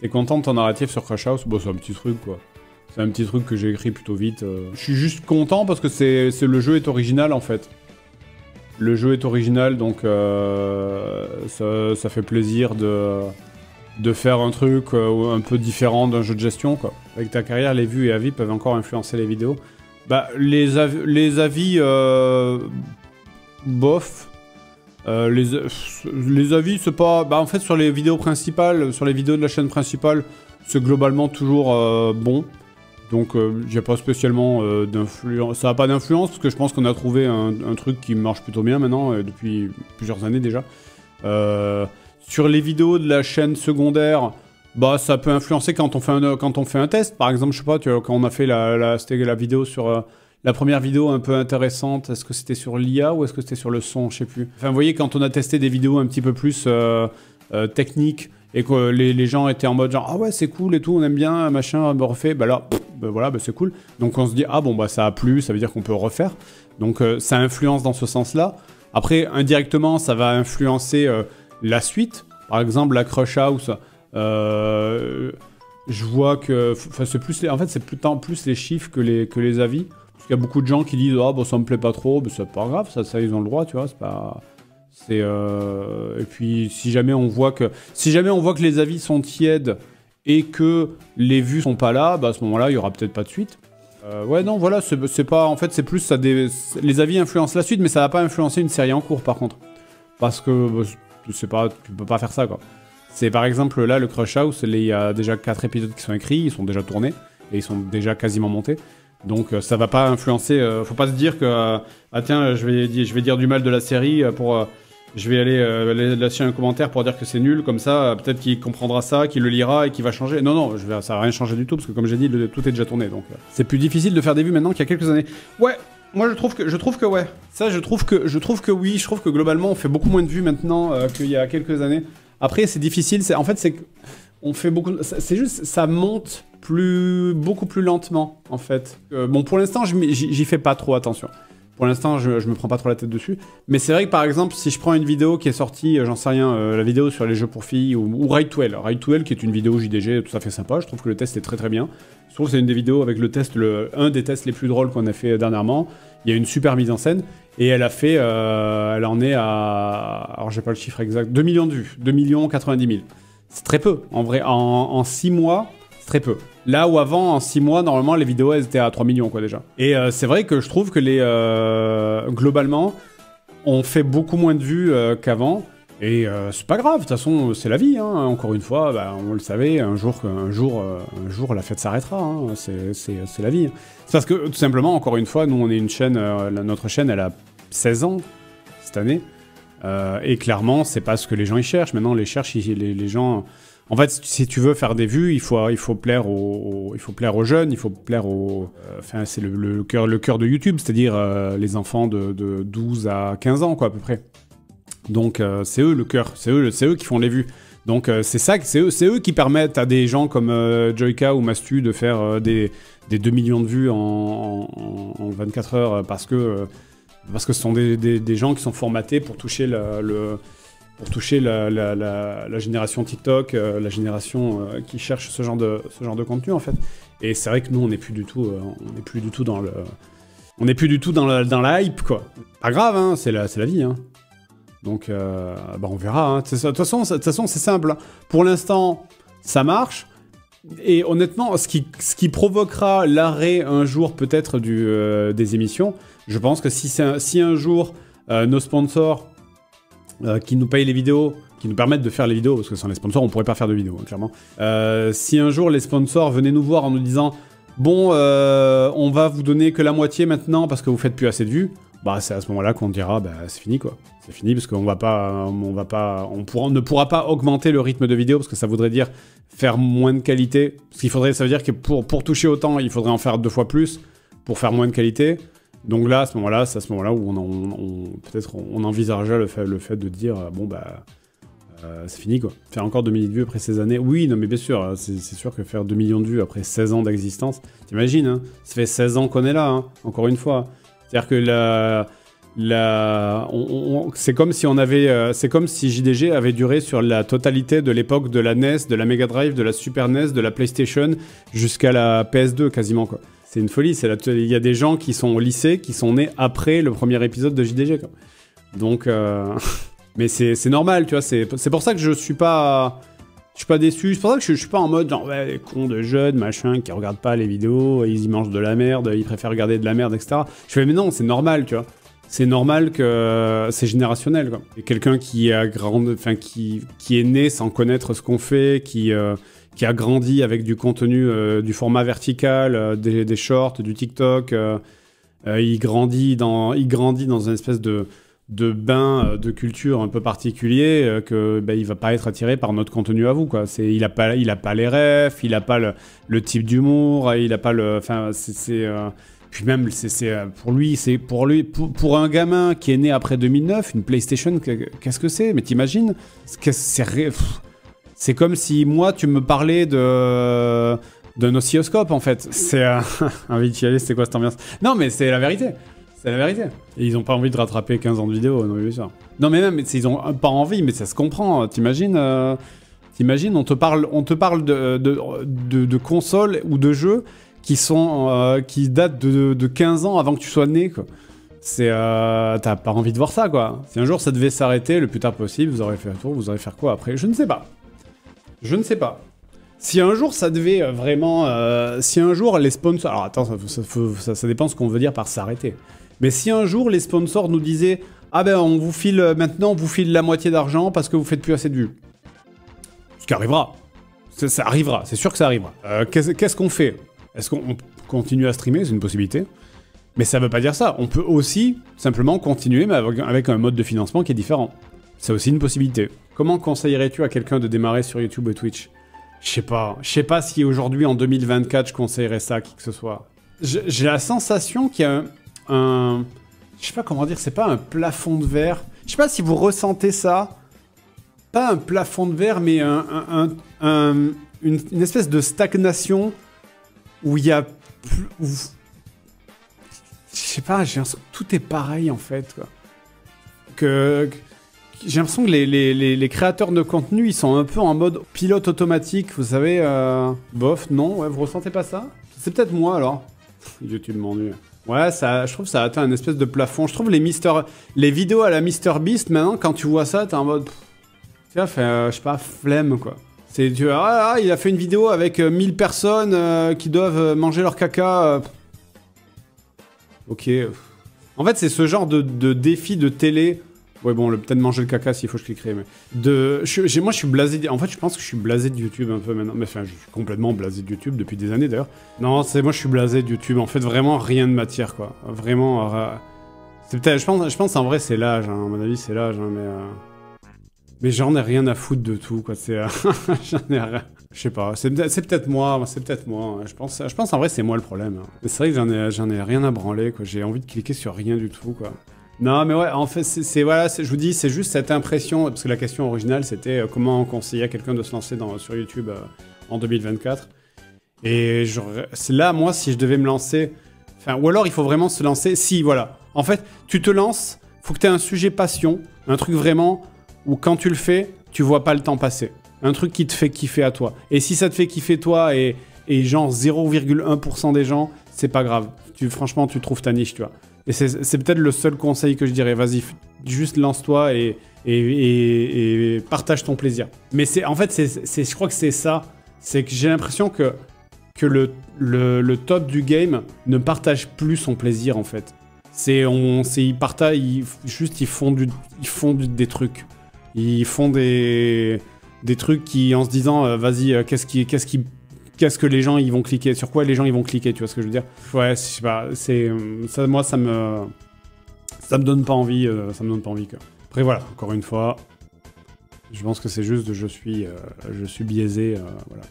T'es content de ton narratif sur Crash House? Bon, c'est un petit truc, quoi. C'est un petit truc que j'ai écrit plutôt vite. Je suis juste content parce que le jeu est original, en fait. Le jeu est original, donc ça fait plaisir de faire un truc un peu différent d'un jeu de gestion, quoi. Avec ta carrière, les vues et avis peuvent encore influencer les vidéos. Bah, les avis, bof. Les avis, c'est pas... Bah, en fait, sur les vidéos principales, sur les vidéos de la chaîne principale, c'est globalement toujours bon. Donc, j'ai pas spécialement d'influence. Ça a pas d'influence, parce que je pense qu'on a trouvé un truc qui marche plutôt bien maintenant, depuis plusieurs années déjà. Sur les vidéos de la chaîne secondaire, bah, ça peut influencer quand on fait un test. Par exemple, je sais pas, quand on a fait c'était la vidéo sur... la première vidéo un peu intéressante, est-ce que c'était sur l'IA ou est-ce que c'était sur le son, je sais plus. Enfin, vous voyez, quand on a testé des vidéos un petit peu plus techniques et que les gens étaient en mode genre « Ah ouais, c'est cool et tout, on aime bien, machin, me refait », bah là, bah voilà, bah c'est cool. Donc on se dit « Ah bon, bah ça a plu, ça veut dire qu'on peut refaire ». Donc ça influence dans ce sens-là. Après, indirectement, ça va influencer la suite. Par exemple, la Crush House, je vois que... En fait, c'est plus les chiffres que les avis. Il y a beaucoup de gens qui disent « Ah, bon, ça me plaît pas trop, mais c'est pas grave, ça, ils ont le droit, tu vois, c'est pas... » Et puis, si jamais on voit que les avis sont tièdes et que les vues sont pas là, bah à ce moment-là, il y aura peut-être pas de suite. Ouais, non, voilà, c'est pas... En fait, c'est plus... les avis influencent la suite, mais ça va pas influencer une série en cours, par contre. Parce que, bah, tu peux pas faire ça, quoi. C'est, par exemple, là, le Crush House, il y a déjà 4 épisodes qui sont écrits, ils sont déjà tournés, et ils sont déjà quasiment montés. Donc ça va pas influencer, faut pas se dire que ah tiens je vais dire du mal de la série je vais aller lâcher un commentaire pour dire que c'est nul, comme ça peut-être qu'il comprendra ça, qu'il le lira et qu'il va changer. Non, ça va rien changer du tout parce que comme j'ai dit tout est déjà tourné, donc c'est plus difficile de faire des vues maintenant qu'il y a quelques années. Ouais, moi je trouve que ouais. Ça je trouve que oui, je trouve que globalement on fait beaucoup moins de vues maintenant qu'il y a quelques années. Après c'est difficile, en fait c'est on fait beaucoup, c'est juste ça monte beaucoup plus lentement en fait. Bon, pour l'instant j'y fais pas trop attention. Pour l'instant je me prends pas trop la tête dessus. Mais c'est vrai que par exemple si je prends une vidéo qui est sortie, j'en sais rien, la vidéo sur les jeux pour filles ou Ride to Hell qui est une vidéo JDG tout à fait sympa. Je trouve que le test est très très bien. Je trouve que c'est une des vidéos avec le test, un des tests les plus drôles qu'on a fait dernièrement. Il y a une super mise en scène et elle en est à, alors j'ai pas le chiffre exact, 2 millions de vues, 2 90 000. C'est très peu en vrai, en 6 mois. Très peu. Là où avant, en 6 mois, normalement, les vidéos, elles étaient à 3 millions, quoi, déjà. Et c'est vrai que je trouve que globalement, on fait beaucoup moins de vues qu'avant. Et c'est pas grave, de toute façon, c'est la vie, hein. Encore une fois, bah, on le savait, un jour la fête s'arrêtera, hein. C'est la vie. C'est parce que, tout simplement, encore une fois, nous, on est une chaîne, notre chaîne, elle a 16 ans, cette année. Et clairement, c'est pas ce que les gens y cherchent. Maintenant, les gens... En fait, si tu veux faire des vues, il faut plaire aux jeunes, il faut plaire aux... Enfin, c'est le cœur de YouTube, c'est-à-dire les enfants de 12 à 15 ans, quoi, à peu près. Donc, c'est eux le cœur, c'est eux qui font les vues. Donc, c'est eux qui permettent à des gens comme Joyka ou Mastu de faire des 2 millions de vues en 24 heures, parce que ce sont des gens qui sont formatés pour toucher la génération TikTok, la génération qui cherche ce genre de contenu en fait. Et c'est vrai que nous on n'est plus du tout dans la hype quoi. Pas grave hein, c'est la vie hein. Donc bah on verra hein. De toute façon c'est simple. Hein. Pour l'instant ça marche. Et honnêtement, ce qui provoquera l'arrêt un jour peut-être des émissions, je pense que si un jour nos sponsors qui nous payent les vidéos, qui nous permettent de faire les vidéos, parce que sans les sponsors, on pourrait pas faire de vidéos, hein, clairement. Si un jour les sponsors venaient nous voir en nous disant « Bon, on va vous donner que la moitié maintenant parce que vous faites plus assez de vues », bah c'est à ce moment-là qu'on dira bah c'est fini quoi. C'est fini parce qu'on ne pourra pas augmenter le rythme de vidéo parce que ça voudrait dire faire moins de qualité. Ça veut dire que pour toucher autant, il faudrait en faire 2 fois plus pour faire moins de qualité. Donc là, c'est à ce moment-là où peut-être on envisagerait le fait de dire bon bah c'est fini quoi. Faire encore 2 millions de vues après 16 années. Oui, non mais bien sûr, c'est sûr que faire 2 millions de vues après 16 ans d'existence, t'imagines, hein, ça fait 16 ans qu'on est là, hein, encore une fois. C'est-à-dire que c'est comme si c'est comme si JDG avait duré sur la totalité de l'époque de la NES, de la Mega Drive, de la Super NES, de la PlayStation, jusqu'à la PS2 quasiment, quoi. C'est une folie. Il y a des gens qui sont au lycée, qui sont nés après le premier épisode de JDG, quoi. Donc, mais c'est normal, tu vois. C'est pour ça que je suis pas déçu. C'est pour ça que je suis pas en mode genre, ouais, les cons de jeunes, machin, qui regardent pas les vidéos, ils y mangent de la merde, ils préfèrent regarder de la merde, etc. Je fais, mais non, c'est normal, tu vois. C'est normal que c'est générationnel, quoi. Et quelqu'un qui est né sans connaître ce qu'on fait, qui a grandi avec du contenu, du format vertical, des shorts, du TikTok, il grandit dans une espèce de bain de culture un peu particulier, il va pas être attiré par notre contenu à vous, quoi. Il a pas les refs, il a pas le type d'humour, il a pas puis même pour un gamin qui est né après 2009, une PlayStation, qu'est-ce que c'est? Mais t'imagines? C'est comme si moi tu me parlais d'un oscilloscope, en fait. C'est envie d'y aller, c'est quoi cette ambiance? Non, mais c'est la vérité. C'est la vérité. Et ils ont pas envie de rattraper 15 ans de vidéo, non, bien sûr. Non, mais même, ils ont pas envie, mais ça se comprend. T'imagines, on te parle de consoles ou de jeux qui datent de 15 ans avant que tu sois né, quoi. T'as pas envie de voir ça, quoi. Si un jour ça devait s'arrêter le plus tard possible, vous aurez fait un tour, vous aurez faire quoi après? Je ne sais pas. Je ne sais pas. Si un jour ça devait vraiment... si un jour les sponsors... Alors attends, ça dépend ce qu'on veut dire par s'arrêter. Mais si un jour les sponsors nous disaient « Ah ben on vous file la moitié d'argent parce que vous faites plus assez de vues. » Ce qui arrivera. Ça arrivera, c'est sûr que ça arrivera. Qu'est-ce qu'on fait? Est-ce qu'on continue à streamer? C'est une possibilité. Mais ça veut pas dire ça. On peut aussi simplement continuer, mais avec un mode de financement qui est différent. C'est aussi une possibilité. Comment conseillerais-tu à quelqu'un de démarrer sur YouTube et Twitch? Je sais pas si aujourd'hui, en 2024, je conseillerais ça à qui que ce soit. J'ai la sensation qu'il y a je sais pas comment dire, c'est pas un plafond de verre. Je sais pas si vous ressentez ça. Pas un plafond de verre, mais une espèce de stagnation où il y a... je sais pas, j'ai l'impression que tout est pareil, en fait, quoi. J'ai l'impression que les créateurs de contenu, ils sont un peu en mode pilote automatique, vous savez, bof, non, ouais, vous ressentez pas ça? C'est peut-être moi, alors. YouTube m'ennuie. Ouais, je trouve que ça a atteint un espèce de plafond. Je trouve les vidéos à la MrBeast, maintenant, quand tu vois ça, t'es en mode... Tu vois, je sais pas, flemme, quoi. Il a fait une vidéo avec 1000 personnes qui doivent manger leur caca. Ok. En fait, c'est ce genre de défi de télé. Ouais, bon, peut-être manger le caca s'il faut que je cliquerai. Mais moi, je suis blasé. En fait, je pense que je suis blasé de YouTube un peu maintenant. Mais enfin, je suis complètement blasé de YouTube depuis des années d'ailleurs. Non, moi, je suis blasé de YouTube. En fait, vraiment rien de matière, quoi. Vraiment. C'est peut-être. Je pense en vrai, c'est l'âge. Hein. À mon avis, c'est l'âge. Hein, mais j'en ai rien à foutre de tout, quoi. J'en ai rien. Je sais pas. C'est peut-être moi. C'est peut-être moi. Je pense en vrai, c'est moi le problème. Hein. Mais c'est vrai que j'en ai rien à branler, quoi. J'ai envie de cliquer sur rien du tout, quoi. Non, mais ouais, en fait, voilà, je vous dis, c'est juste cette impression, parce que la question originale, c'était comment conseiller à quelqu'un de se lancer sur YouTube en 2024. Et c'est là, moi, si je devais me lancer, ou alors il faut vraiment se lancer, voilà. En fait, tu te lances, faut que tu aies un sujet passion, un truc vraiment où quand tu le fais, tu vois pas le temps passer. Un truc qui te fait kiffer à toi. Et si ça te fait kiffer toi et genre 0,1% des gens, c'est pas grave. Franchement, tu trouves ta niche, tu vois. Et c'est peut-être le seul conseil que je dirais. Vas-y, juste lance-toi et partage ton plaisir. Mais en fait, je crois que c'est ça. C'est que j'ai l'impression que le top du game ne partage plus son plaisir, en fait. Ils partagent, ils font des trucs. Ils font des trucs en se disant, vas-y, qu'est-ce que les gens ils vont cliquer, sur quoi les gens ils vont cliquer, tu vois ce que je veux dire? Ouais, je sais pas, ça, moi ça me donne pas envie, quoi. Après voilà, encore une fois, je pense que c'est juste je suis biaisé, voilà.